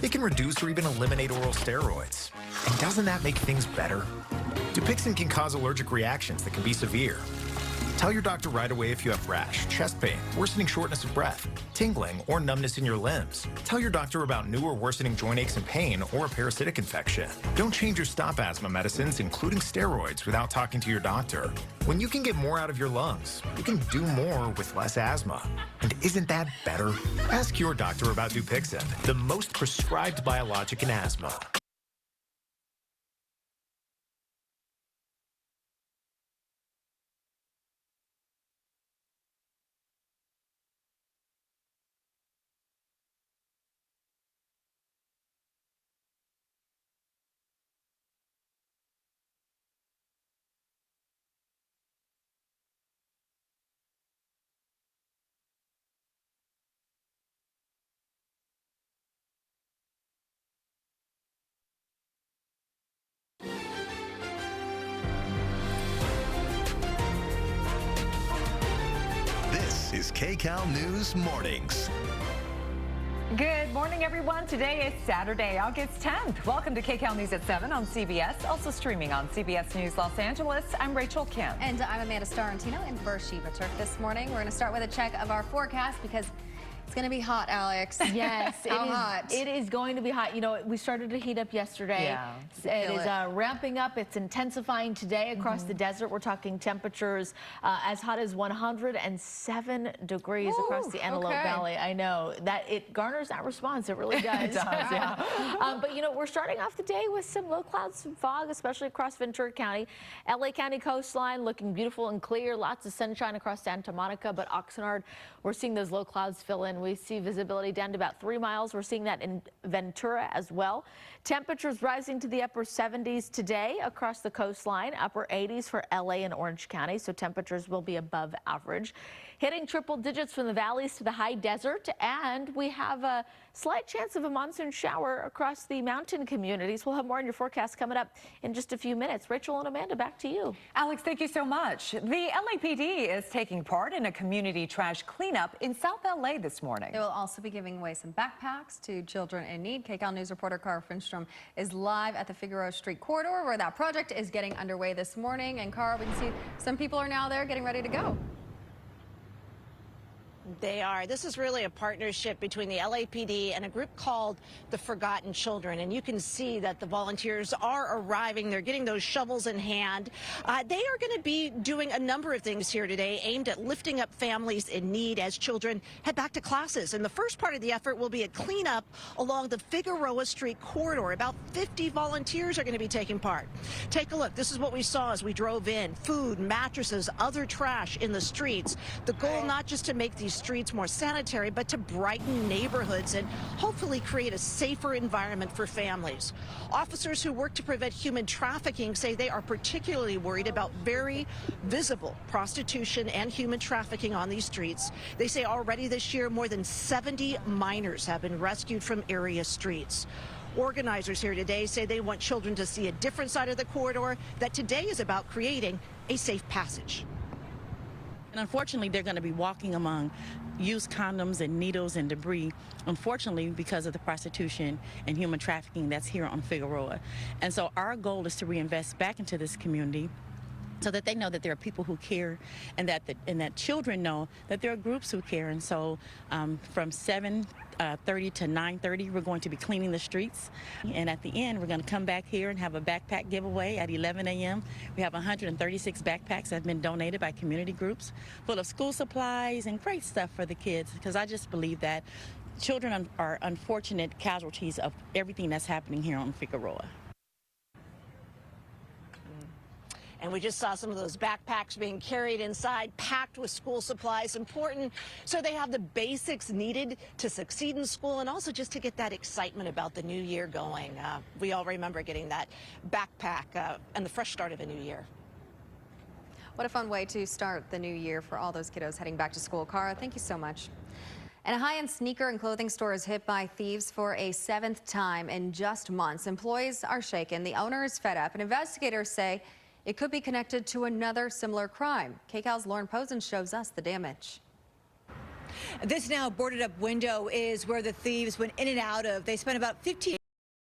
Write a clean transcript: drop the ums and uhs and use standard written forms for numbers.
It can reduce or even eliminate oral steroids. And doesn't that make things better? Dupixent can cause allergic reactions that can be severe. Tell your doctor right away if you have rash, chest pain, worsening shortness of breath, tingling, or numbness in your limbs. Tell your doctor about new or worsening joint aches and pain or a parasitic infection. Don't change your stop asthma medicines, including steroids, without talking to your doctor. When you can get more out of your lungs, you can do more with less asthma. And isn't that better? Ask your doctor about Dupixent, the most prescribed biologic in asthma. This is KCAL News Mornings. Good morning, everyone. Today is Saturday, August 10th. Welcome to KCAL News at 7 on CBS, also streaming on CBS News Los Angeles. I'm Rachel Kim. And I'm Amanda Starantino in Beersheba, Turk this morning. We're going to start with a check of our forecast because it's going to be hot, Alex. Yes, hot? It is going to be hot. You know, we started to heat up yesterday. Yeah. It is ramping up. It's intensifying today across the desert. We're talking temperatures as hot as 107 degrees across the Antelope Valley. I know that it garners that response. It really does. It does, yeah. But you know, we're starting off the day with some low clouds and fog, especially across Ventura County. LA County coastline looking beautiful and clear. Lots of sunshine across Santa Monica, but Oxnard, we're seeing those low clouds fill in. We see visibility down to about 3 miles. We're seeing that in Ventura as well. Temperatures rising to the upper 70s today across the coastline, upper 80s for LA and Orange County, so temperatures will be above average. Hitting triple digits from the valleys to the high desert, and we have a slight chance of a monsoon shower across the mountain communities. We'll have more on your forecast coming up in just a few minutes. Rachel and Amanda, back to you. Alex, thank you so much. The LAPD is taking part in a community trash cleanup in South LA this morning. They will also be giving away some backpacks to children in need. KCAL News reporter Cara Finstrom is live at the Figueroa Street corridor where that project is getting underway this morning. And Cara, we can see some people are now there getting ready to go. They are. This is really a partnership between the LAPD and a group called the Forgotten Children. And you can see that the volunteers are arriving. They're getting those shovels in hand. They are going to be doing a number of things here today aimed at lifting up families in need as children head back to classes. And the first part of the effort will be a cleanup along the Figueroa Street corridor. About 50 volunteers are going to be taking part. Take a look. This is what we saw as we drove in. Food, mattresses, other trash in the streets. The goal not just to make these streets more sanitary, but to brighten neighborhoods and hopefully create a safer environment for families. Officers who work to prevent human trafficking say they are particularly worried about very visible prostitution and human trafficking on these streets. They say already this year more than 70 minors have been rescued from area streets. Organizers here today say they want children to see a different side of the corridor, that today is about creating a safe passage. And unfortunately, they're going to be walking among used condoms and needles and debris, unfortunately, because of the prostitution and human trafficking that's here on Figueroa. And so our goal is to reinvest back into this community so that they know that there are people who care, and that children know that there are groups who care. And so from 7:30 to 9:30, we're going to be cleaning the streets. And at the end, we're going to come back here and have a backpack giveaway at 11 a.m. We have 136 backpacks that have been donated by community groups full of school supplies and great stuff for the kids, because I just believe that children are unfortunate casualties of everything that's happening here on Figueroa. And we just saw some of those backpacks being carried inside, packed with school supplies. Important so they have the basics needed to succeed in school, and also just to get that excitement about the new year going. We all remember getting that backpack and the fresh start of a new year. What a fun way to start the new year for all those kiddos heading back to school. Cara, thank you so much. And a high-end sneaker and clothing store is hit by thieves for a 7th time in just months. Employees are shaken. The owner is fed up, and investigators say it could be connected to another similar crime. KCAL's Lauren Posen shows us the damage. This now boarded up window is where the thieves went in and out of. They spent about 15